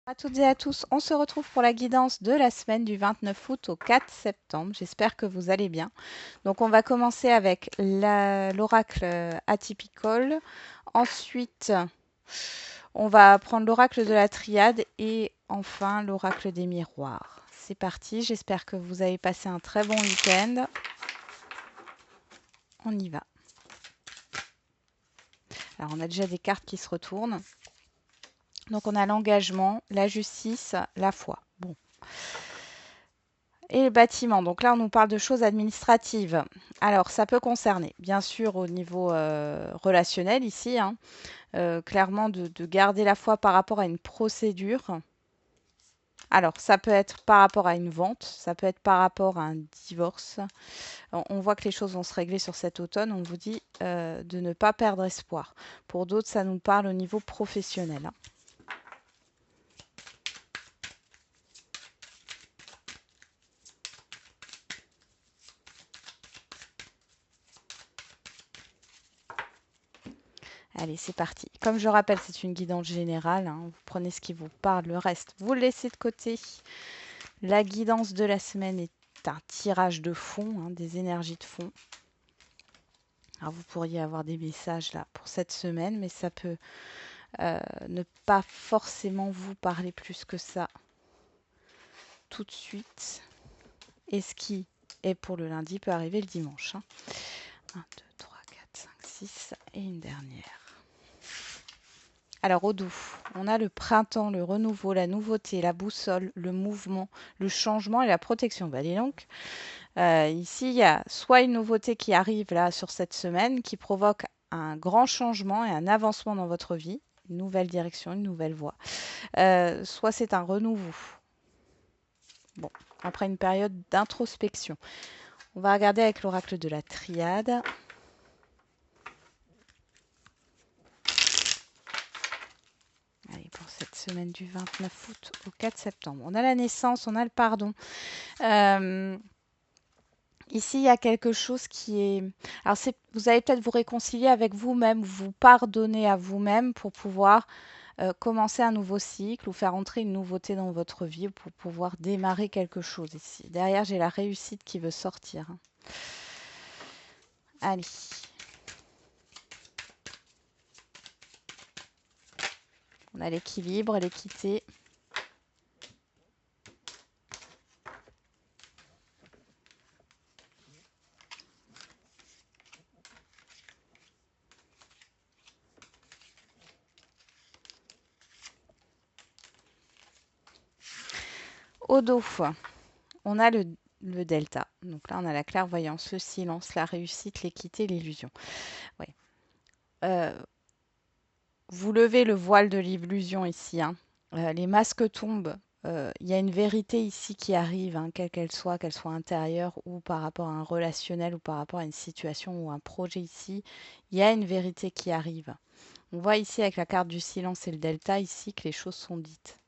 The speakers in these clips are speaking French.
À toutes et à tous, on se retrouve pour la guidance de la semaine du 29 août au 4 septembre. J'espère que vous allez bien. Donc on va commencer avec l'oracle atypical. Ensuite, on va prendre l'oracle de la triade et enfin l'oracle des miroirs. C'est parti, j'espère que vous avez passé un très bon week-end. On y va. Alors on a déjà des cartes qui se retournent. Donc on a l'engagement, la justice, la foi. Bon. Et le bâtiment, donc là on nous parle de choses administratives. Alors ça peut concerner, bien sûr au niveau relationnel ici, hein, clairement de garder la foi par rapport à une procédure. Alors ça peut être par rapport à une vente, ça peut être par rapport à un divorce. On voit que les choses vont se régler sur cet automne, on vous dit de ne pas perdre espoir. Pour d'autres ça nous parle au niveau professionnel, hein. Allez, c'est parti. Comme je rappelle, c'est une guidance générale, hein. Vous prenez ce qui vous parle, le reste, vous le laissez de côté. La guidance de la semaine est un tirage de fond, hein, des énergies de fond. Alors vous pourriez avoir des messages là pour cette semaine, mais ça peut ne pas forcément vous parler plus que ça tout de suite. Et ce qui est pour le lundi peut arriver le dimanche, hein. 1, 2, 3, 4, 5, 6 et une dernière. Alors au doux, on a le printemps, le renouveau, la nouveauté, la boussole, le mouvement, le changement et la protection. Bah dis donc, ici il y a soit une nouveauté qui arrive là sur cette semaine qui provoque un grand changement et un avancement dans votre vie, une nouvelle direction, une nouvelle voie. Soit c'est un renouveau. Bon, après une période d'introspection. On va regarder avec l'oracle de la triade. Allez, pour cette semaine du 29 août au 4 septembre. On a la naissance, on a le pardon. Ici, il y a quelque chose qui est... Alors, vous allez peut-être vous réconcilier avec vous-même, vous pardonner à vous-même pour pouvoir commencer un nouveau cycle ou faire entrer une nouveauté dans votre vie ou pour pouvoir démarrer quelque chose ici. Derrière, j'ai la réussite qui veut sortir, hein. Allez. On a l'équilibre, l'équité. Au dos, on a le delta. Donc là, on a la clairvoyance, le silence, la réussite, l'équité, l'illusion. Ouais. Vous levez le voile de l'illusion ici, hein. Les masques tombent. Il y a une vérité ici qui arrive, hein, quelle qu'elle soit intérieure ou par rapport à un relationnel ou par rapport à une situation ou un projet ici. Il y a une vérité qui arrive. On voit ici avec la carte du silence et le delta ici que les choses sont dites.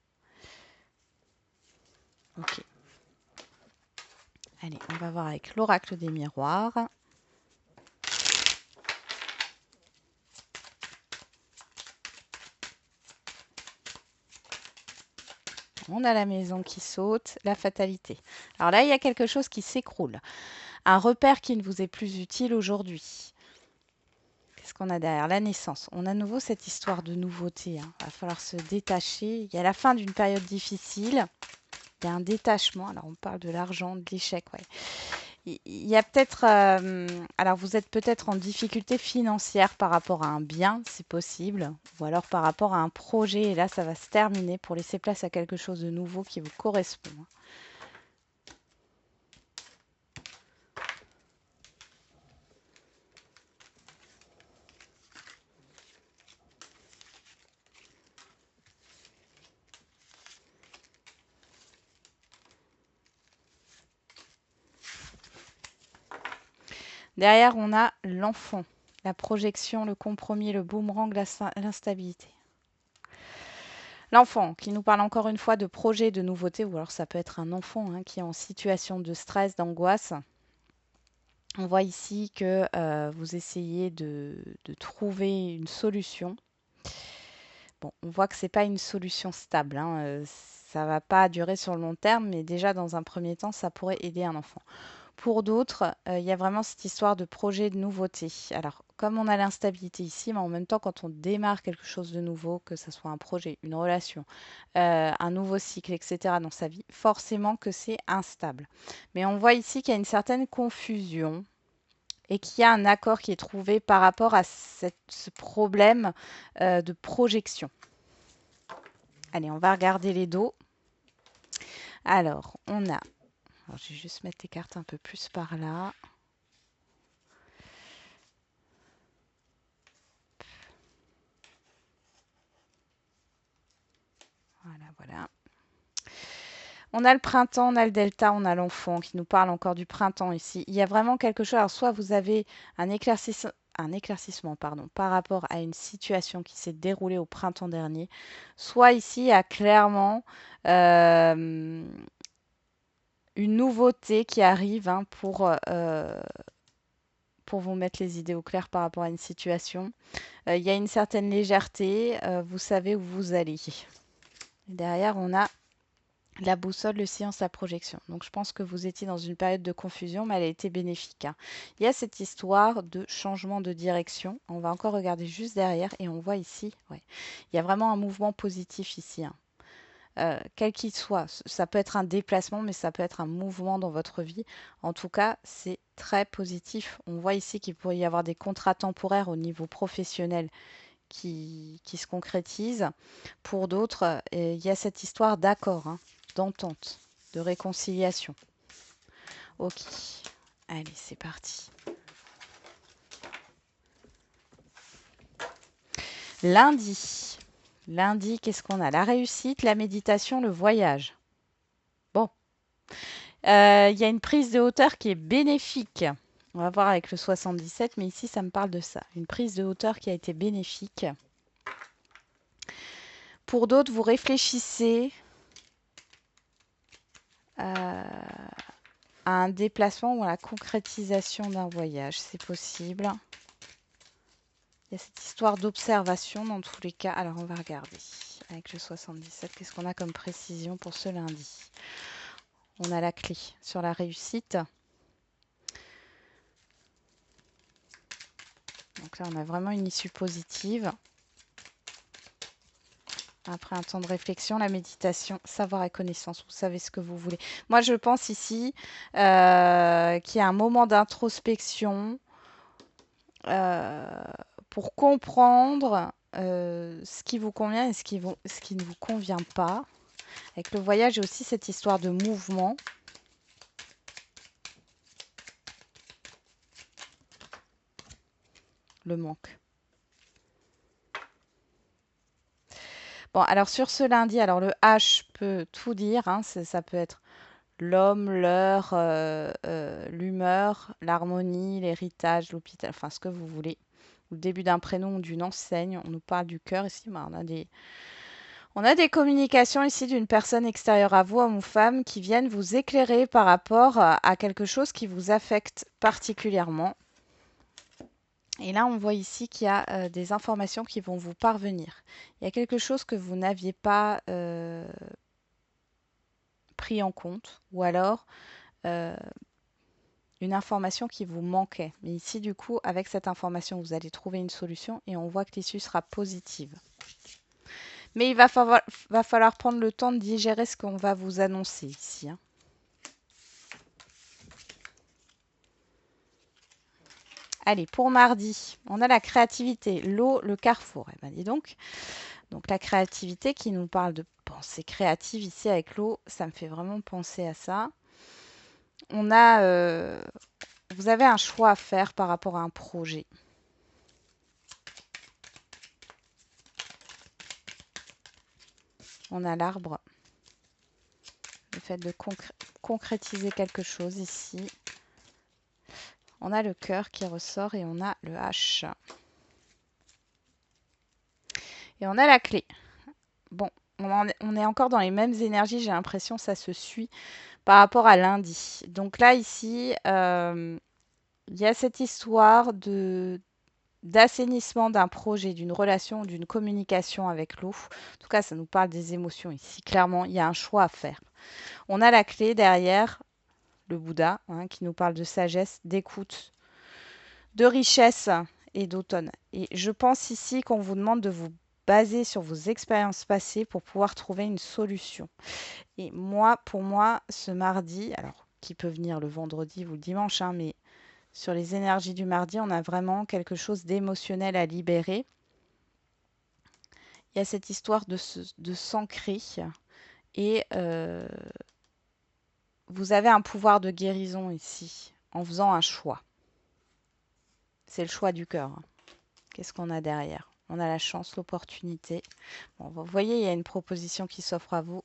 Ok. Allez, on va voir avec l'oracle des miroirs. On a la maison qui saute, la fatalité. Alors là, il y a quelque chose qui s'écroule. Un repère qui ne vous est plus utile aujourd'hui. Qu'est-ce qu'on a derrière? La naissance. On a à nouveau cette histoire de nouveauté, hein. Il va falloir se détacher. Il y a la fin d'une période difficile. Il y a un détachement. Alors, on parle de l'argent, de l'échec, ouais. Il y a peut-être... alors, vous êtes peut-être en difficulté financière par rapport à un bien, c'est possible, ou alors par rapport à un projet. Et là, ça va se terminer pour laisser place à quelque chose de nouveau qui vous correspond, hein. Derrière, on a l'enfant, la projection, le compromis, le boomerang, l'instabilité. L'enfant qui nous parle encore une fois de projet, de nouveauté, ou alors ça peut être un enfant, hein, qui est en situation de stress, d'angoisse. On voit ici que vous essayez de trouver une solution Bon, on voit que c'est pas une solution stable, hein, ça va pas durer sur le long terme, mais déjà dans un premier temps, ça pourrait aider un enfant. Pour d'autres, il y a vraiment cette histoire de projet de nouveauté. Alors, comme on a l'instabilité ici, mais en même temps, quand on démarre quelque chose de nouveau, que ce soit un projet, une relation, un nouveau cycle, etc., dans sa vie, forcément que c'est instable. Mais on voit ici qu'il y a une certaine confusion et qu'il y a un accord qui est trouvé par rapport à ce problème de projection. Allez, on va regarder les dos. Alors, on a... Alors, je vais juste mettre les cartes un peu plus par là. Voilà, voilà. On a le printemps, on a le delta, on a l'enfant qui nous parle encore du printemps ici. Il y a vraiment quelque chose. Alors, soit vous avez un éclaircissement pardon, par rapport à une situation qui s'est déroulée au printemps dernier, soit ici, il y a clairement une nouveauté qui arrive hein, pour vous mettre les idées au clair par rapport à une situation. Il y a une certaine légèreté, vous savez où vous allez. Derrière, on a la boussole, le silence, la projection. Donc je pense que vous étiez dans une période de confusion, mais elle a été bénéfique. Hein. Il y a cette histoire de changement de direction. On va encore regarder juste derrière et on voit ici, ouais, il y a vraiment un mouvement positif ici. Hein. Quel qu'il soit, ça peut être un déplacement, mais ça peut être un mouvement dans votre vie. En tout cas, c'est très positif. On voit ici qu'il pourrait y avoir des contrats temporaires au niveau professionnel qui se concrétisent. Pour d'autres, il y a cette histoire d'accord, hein, d'entente, de réconciliation. Ok, allez, c'est parti. Lundi. Lundi, qu'est-ce qu'on a? La réussite, la méditation, le voyage. Bon. Il y a une prise de hauteur qui est bénéfique. On va voir avec le 77, mais ici, ça me parle de ça. Une prise de hauteur qui a été bénéfique. Pour d'autres, vous réfléchissez à un déplacement ou à la concrétisation d'un voyage. C'est possible. Il y a cette histoire d'observation dans tous les cas. Alors, on va regarder avec le 77. Qu'est-ce qu'on a comme précision pour ce lundi? On a la clé sur la réussite. Donc là, on a vraiment une issue positive. Après un temps de réflexion, la méditation, savoir et connaissance, vous savez ce que vous voulez. Moi, je pense ici qu'il y a un moment d'introspection pour comprendre ce qui vous convient et ce qui ne vous convient pas. Avec le voyage, il y a aussi cette histoire de mouvement. Le manque. Bon, alors sur ce lundi, alors le H peut tout dire, hein, ça peut être l'homme, l'heure, l'humeur, l'harmonie, l'héritage, l'hôpital, enfin ce que vous voulez. Le début d'un prénom ou d'une enseigne, on nous parle du cœur ici, bah, on a des communications ici d'une personne extérieure à vous, homme ou femme, qui viennent vous éclairer par rapport à quelque chose qui vous affecte particulièrement. Et là, on voit ici qu'il y a des informations qui vont vous parvenir. Il y a quelque chose que vous n'aviez pas pris en compte, ou alors une information qui vous manquait. Mais ici, du coup, avec cette information, vous allez trouver une solution et on voit que l'issue sera positive. Mais il va falloir prendre le temps de digérer ce qu'on va vous annoncer ici. Hein. Allez, pour mardi, on a la créativité, l'eau, le carrefour. Eh ben, dis donc. Donc la créativité qui nous parle de pensée créative ici avec l'eau, ça me fait vraiment penser à ça. On a, vous avez un choix à faire par rapport à un projet. On a l'arbre, le fait de concrétiser quelque chose ici. On a le cœur qui ressort et on a le H. Et on a la clé. Bon, on est encore dans les mêmes énergies, j'ai l'impression que ça se suit par rapport à lundi. Donc là, ici, il y a cette histoire de d'assainissement d'un projet, d'une relation, d'une communication avec l'eau. En tout cas, ça nous parle des émotions ici. Clairement, il y a un choix à faire. On a la clé derrière, le Bouddha, hein, qui nous parle de sagesse, d'écoute, de richesse et d'automne. Et je pense ici qu'on vous demande de vous baser sur vos expériences passées pour pouvoir trouver une solution. Et moi, pour moi, ce mardi, alors qui peut venir le vendredi ou le dimanche, hein, mais sur les énergies du mardi, on a vraiment quelque chose d'émotionnel à libérer. Il y a cette histoire de s'ancrer et vous avez un pouvoir de guérison ici en faisant un choix. C'est le choix du cœur. Qu'est-ce qu'on a derrière? On a la chance, l'opportunité. Bon, vous voyez, il y a une proposition qui s'offre à vous.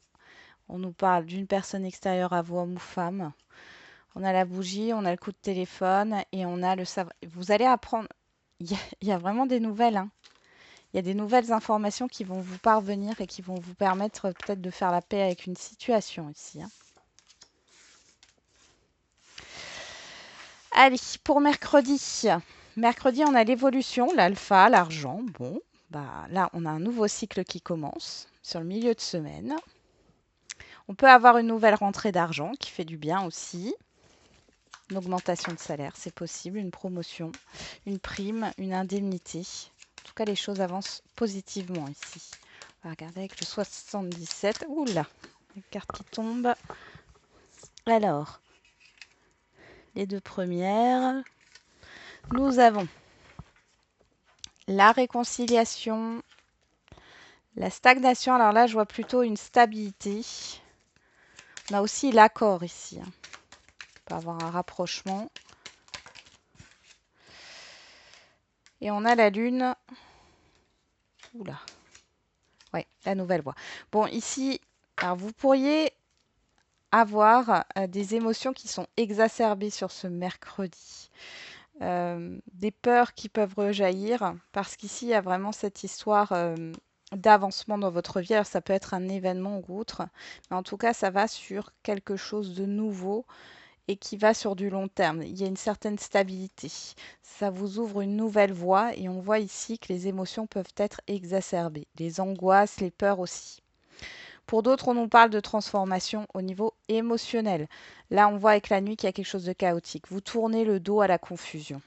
On nous parle d'une personne extérieure à vous, homme ou femme. On a la bougie, on a le coup de téléphone et on a le savoir. Vous allez apprendre. Il y a vraiment des nouvelles, hein. Il y a des nouvelles informations qui vont vous parvenir et qui vont vous permettre peut-être de faire la paix avec une situation ici, hein. Allez, pour mercredi. Mercredi, on a l'évolution, l'alpha, l'argent. Bon, bah là, on a un nouveau cycle qui commence sur le milieu de semaine. On peut avoir une nouvelle rentrée d'argent qui fait du bien aussi. Une augmentation de salaire, c'est possible, une promotion, une prime, une indemnité. En tout cas, les choses avancent positivement ici. On va regarder avec le 77. Oula, la carte qui tombe. Alors, les deux premières. Nous avons la réconciliation, la stagnation. Alors là, je vois plutôt une stabilité. On a aussi l'accord ici, hein. On peut avoir un rapprochement. Et on a la lune. Oula. Ouais, la nouvelle voie. Bon, ici, alors vous pourriez avoir des émotions qui sont exacerbées sur ce mercredi. Des peurs qui peuvent rejaillir parce qu'ici, il y a vraiment cette histoire d'avancement dans votre vie. Alors, ça peut être un événement ou autre, mais en tout cas, ça va sur quelque chose de nouveau et qui va sur du long terme. Il y a une certaine stabilité. Ça vous ouvre une nouvelle voie et on voit ici que les émotions peuvent être exacerbées. Les angoisses, les peurs aussi. Pour d'autres, on nous parle de transformation au niveau émotionnel. Là, on voit avec la nuit qu'il y a quelque chose de chaotique. Vous tournez le dos à la confusion.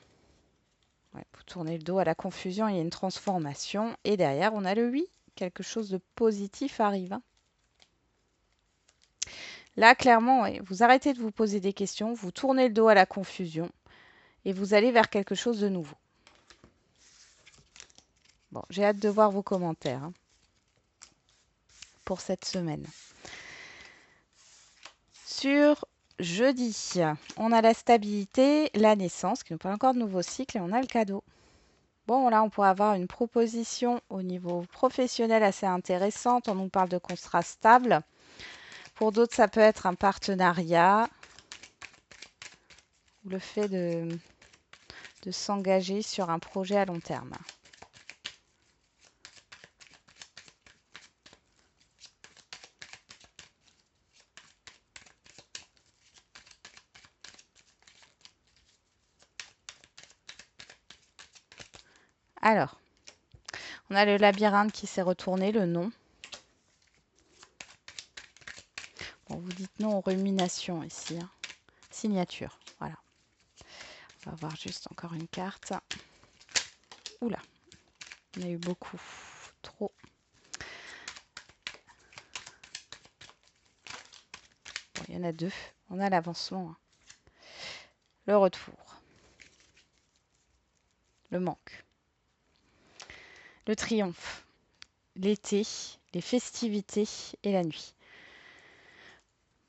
Ouais, vous tournez le dos à la confusion, il y a une transformation. Et derrière, on a le oui. Quelque chose de positif arrive, hein. Là, clairement, ouais, vous arrêtez de vous poser des questions, vous tournez le dos à la confusion et vous allez vers quelque chose de nouveau. Bon, j'ai hâte de voir vos commentaires, hein, pour cette semaine. Sur jeudi, on a la stabilité, la naissance, qui nous parle encore de nouveau cycle, et on a le cadeau. Bon, là, on pourrait avoir une proposition au niveau professionnel assez intéressante. On nous parle de contrat stable. Pour d'autres, ça peut être un partenariat ou le fait de s'engager sur un projet à long terme. Alors, on a le labyrinthe qui s'est retourné, le non. Bon, vous dites non aux ruminations ici, hein. Signature, voilà. On va voir juste encore une carte. Oula, on a eu beaucoup, trop. Bon, il y en a deux. On a l'avancement, hein. Le retour. Le manque. Le triomphe. L'été, les festivités et la nuit.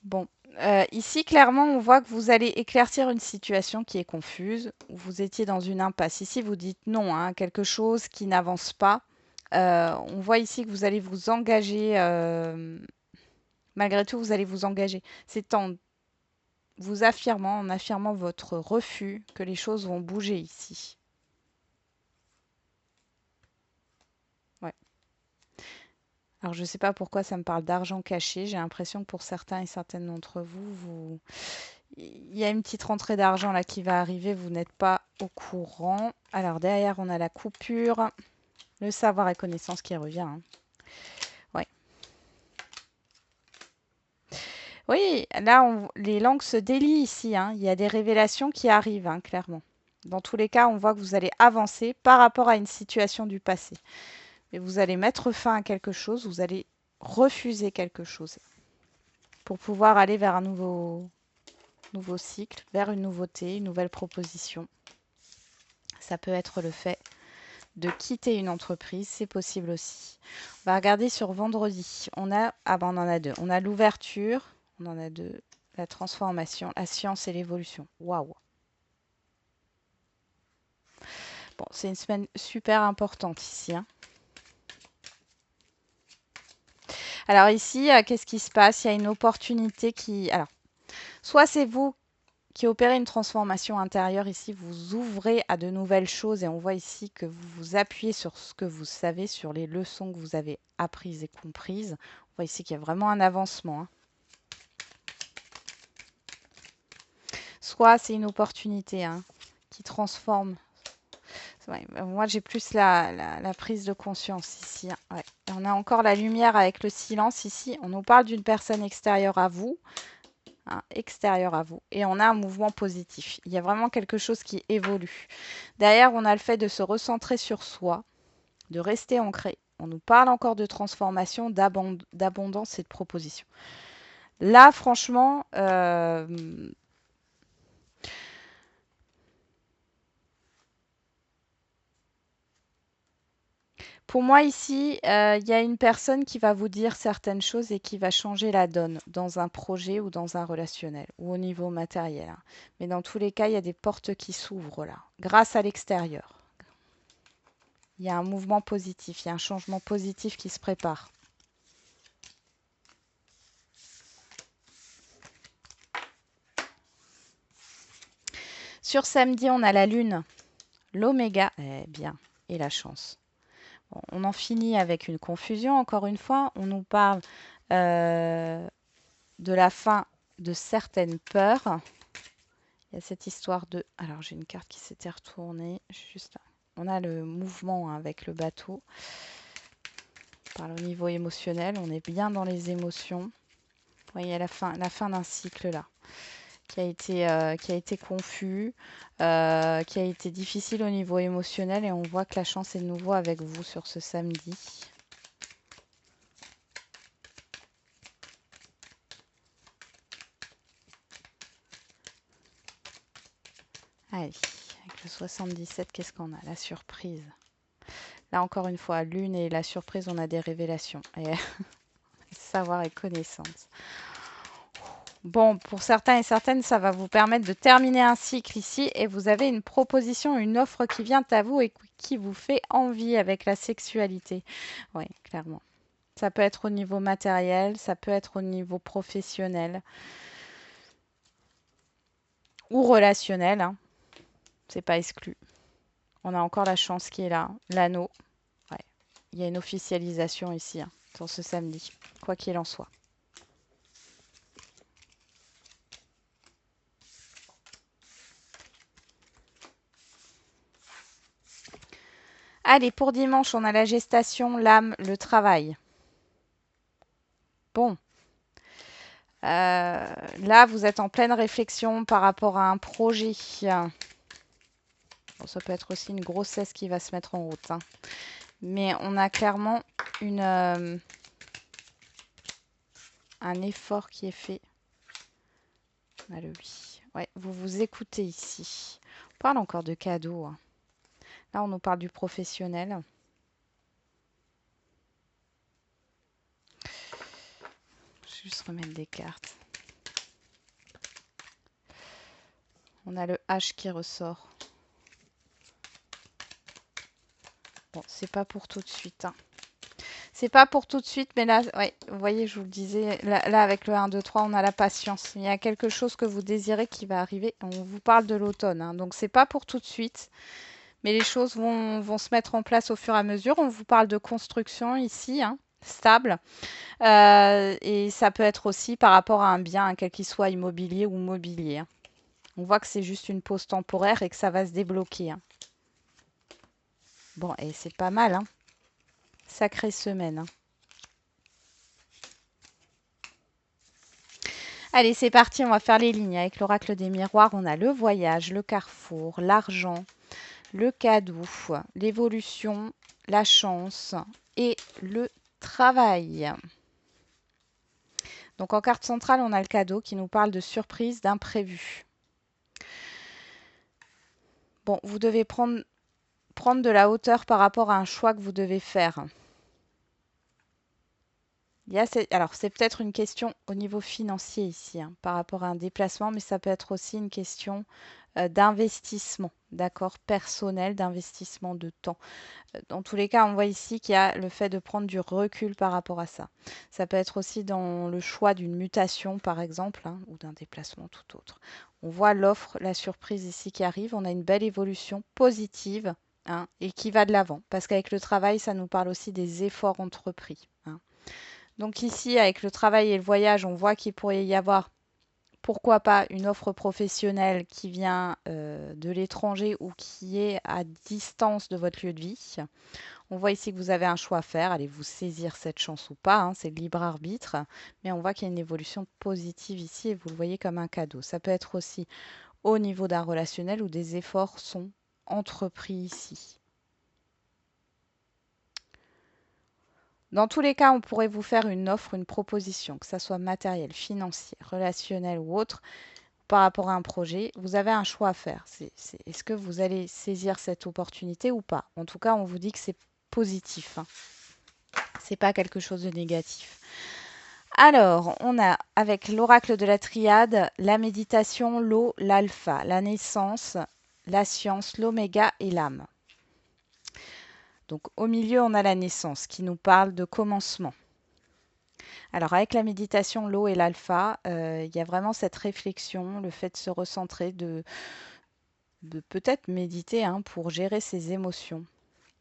Bon, ici, clairement, on voit que vous allez éclaircir une situation qui est confuse, où vous étiez dans une impasse. Ici, vous dites non, hein, quelque chose qui n'avance pas. On voit ici que vous allez vous engager. Malgré tout, vous allez vous engager. C'est en vous affirmant, en affirmant votre refus, que les choses vont bouger ici. Ouais. Alors, je ne sais pas pourquoi ça me parle d'argent caché. J'ai l'impression que pour certains et certaines d'entre vous, Il y a une petite rentrée d'argent là qui va arriver, vous n'êtes pas au courant. Alors derrière, on a la coupure, le savoir et connaissance qui revient. Hein. Ouais. Oui, là, les langues se délient ici. Hein. Il y a des révélations qui arrivent, hein, clairement. Dans tous les cas, on voit que vous allez avancer par rapport à une situation du passé. Et vous allez mettre fin à quelque chose, vous allez refuser quelque chose pour pouvoir aller vers un nouveau cycle, vers une nouveauté, une nouvelle proposition. Ça peut être le fait de quitter une entreprise, c'est possible aussi. On va regarder sur vendredi. On en a deux. On a l'ouverture, on en a deux. La transformation, la science et l'évolution. Waouh! Bon, c'est une semaine super importante ici. Hein. Alors ici, qu'est-ce qui se passe? Il y a une opportunité qui... Alors, soit c'est vous qui opérez une transformation intérieure ici, vous ouvrez à de nouvelles choses et on voit ici que vous vous appuyez sur ce que vous savez, sur les leçons que vous avez apprises et comprises. On voit ici qu'il y a vraiment un avancement. Hein. Soit c'est une opportunité hein, qui transforme. Ouais, moi, j'ai plus la prise de conscience ici. Hein. Ouais. Et on a encore la lumière avec le silence ici. On nous parle d'une personne extérieure à vous. Hein, extérieure à vous. Et on a un mouvement positif. Il y a vraiment quelque chose qui évolue. Derrière, on a le fait de se recentrer sur soi, de rester ancré. On nous parle encore de transformation, d'abondance et de proposition. Là, franchement, pour moi, ici, il y a une personne qui va vous dire certaines choses et qui va changer la donne dans un projet ou dans un relationnel ou au niveau matériel. Hein. Mais dans tous les cas, il y a des portes qui s'ouvrent là, grâce à l'extérieur. Il y a un mouvement positif, il y a un changement positif qui se prépare. Sur samedi, on a la lune, l'oméga, bien, et la chance. Bon, on en finit avec une confusion, encore une fois. On nous parle de la fin de certaines peurs. Il y a cette histoire de... Alors, j'ai une carte qui s'était retournée. Juste là. On a le mouvement hein, avec le bateau. On parle au niveau émotionnel. On est bien dans les émotions. Vous voyez la fin d'un cycle là. Qui a été confus, qui a été difficile au niveau émotionnel. Et on voit que la chance est de nouveau avec vous sur ce samedi. Allez, avec le 77, qu'est-ce qu'on a? La surprise. Là, encore une fois, lune et la surprise, on a des révélations. Et savoir et connaissance. Bon, pour certains et certaines, ça va vous permettre de terminer un cycle ici et vous avez une proposition, une offre qui vient à vous et qui vous fait envie avec la sexualité. Oui, clairement. Ça peut être au niveau matériel, ça peut être au niveau professionnel ou relationnel. Hein. C'est pas exclu. On a encore la chance qui est là, l'anneau. Ouais. Il y a une officialisation ici, hein, sur ce samedi, quoi qu'il en soit. Allez, pour dimanche, on a la gestation, l'âme, le travail. Bon. Là, vous êtes en pleine réflexion par rapport à un projet. Bon, ça peut être aussi une grossesse qui va se mettre en route. Hein. Mais on a clairement un effort qui est fait. On a le oui. Ouais, vous vous écoutez ici. On parle encore de cadeaux. Hein. Là, on nous parle du professionnel. Je vais juste remettre des cartes. On a le H qui ressort. Bon, c'est pas pour tout de suite. Hein. C'est pas pour tout de suite, mais là, ouais, vous voyez, je vous le disais, là, avec le 1, 2, 3, on a la patience. Il y a quelque chose que vous désirez qui va arriver. On vous parle de l'automne, hein, donc c'est pas pour tout de suite, mais les choses vont se mettre en place au fur et à mesure. On vous parle de construction ici, hein, stable. Et ça peut être aussi par rapport à un bien, quel qu'il soit immobilier ou mobilier, hein. On voit que c'est juste une pause temporaire et que ça va se débloquer, hein. Bon, et c'est pas mal, hein. Sacrée semaine, hein. Allez, c'est parti, on va faire les lignes. Avec l'oracle des miroirs, on a le voyage, le carrefour, l'argent, le cadeau, l'évolution, la chance et le travail. Donc en carte centrale, on a le cadeau qui nous parle de surprise, d'imprévu. Bon, vous devez prendre de la hauteur par rapport à un choix que vous devez faire. Alors, c'est peut-être une question au niveau financier ici, hein, par rapport à un déplacement, mais ça peut être aussi une question d'investissement, d'accord, personnel, d'investissement de temps. Dans tous les cas, on voit ici qu'il y a le fait de prendre du recul par rapport à ça. Ça peut être aussi dans le choix d'une mutation, par exemple, hein, ou d'un déplacement tout autre. On voit l'offre, la surprise ici qui arrive. On a une belle évolution positive, hein, et qui va de l'avant. Parce qu'avec le travail, ça nous parle aussi des efforts entrepris, hein. Donc ici, avec le travail et le voyage, on voit qu'il pourrait y avoir, pourquoi pas, une offre professionnelle qui vient de l'étranger ou qui est à distance de votre lieu de vie. On voit ici que vous avez un choix à faire. Allez-vous saisir cette chance ou pas, hein, c'est le libre arbitre. Mais on voit qu'il y a une évolution positive ici et vous le voyez comme un cadeau. Ça peut être aussi au niveau d'un relationnel où des efforts sont entrepris ici. Dans tous les cas, on pourrait vous faire une offre, une proposition, que ça soit matériel, financier, relationnel ou autre, par rapport à un projet. Vous avez un choix à faire. Est-ce que vous allez saisir cette opportunité ou pas? En tout cas, on vous dit que c'est positif, hein. C'est pas quelque chose de négatif. Alors, on a avec l'oracle de la triade, la méditation, l'eau, l'alpha, la naissance, la science, l'oméga et l'âme. Donc au milieu, on a la naissance qui nous parle de commencement. Alors avec la méditation, l'eau et l'alpha, il y a vraiment cette réflexion, le fait de se recentrer, de peut-être méditer, hein, pour gérer ses émotions.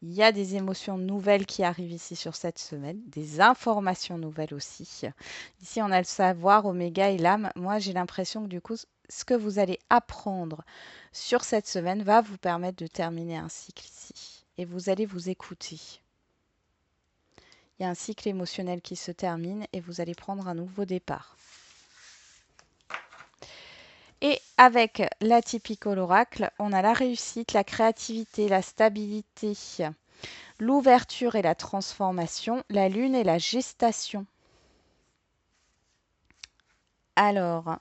Il y a des émotions nouvelles qui arrivent ici sur cette semaine, des informations nouvelles aussi. Ici, on a le savoir, oméga et l'âme. Moi, j'ai l'impression que du coup, ce que vous allez apprendre sur cette semaine va vous permettre de terminer un cycle ici. Et vous allez vous écouter. Il y a un cycle émotionnel qui se termine et vous allez prendre un nouveau départ. Et avec l'atypical oracle, on a la réussite, la créativité, la stabilité, l'ouverture et la transformation, la lune et la gestation. Alors,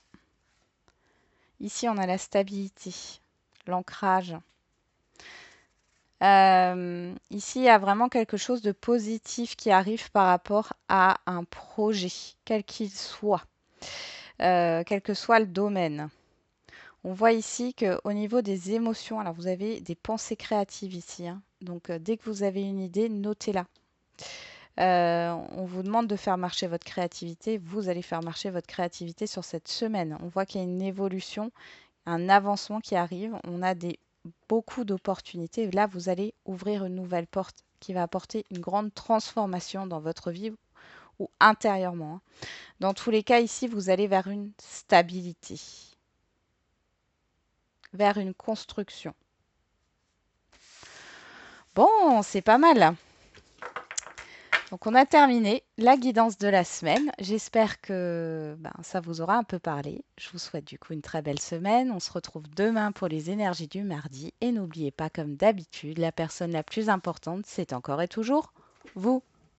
ici on a la stabilité, l'ancrage. Ici, il y a vraiment quelque chose de positif qui arrive par rapport à un projet, quel qu'il soit, quel que soit le domaine. On voit ici qu'au niveau des émotions, alors vous avez des pensées créatives ici, hein. Donc dès que vous avez une idée, notez-la. On vous demande de faire marcher votre créativité. Vous allez faire marcher votre créativité sur cette semaine. On voit qu'il y a une évolution, un avancement qui arrive. On a beaucoup d'opportunités. Là, vous allez ouvrir une nouvelle porte qui va apporter une grande transformation dans votre vie ou intérieurement, hein. Dans tous les cas, ici, vous allez vers une stabilité, vers une construction. Bon, c'est pas mal. Donc on a terminé la guidance de la semaine. J'espère que ça vous aura un peu parlé. Je vous souhaite du coup une très belle semaine. On se retrouve demain pour les énergies du mardi. Et n'oubliez pas, comme d'habitude, la personne la plus importante, c'est encore et toujours vous.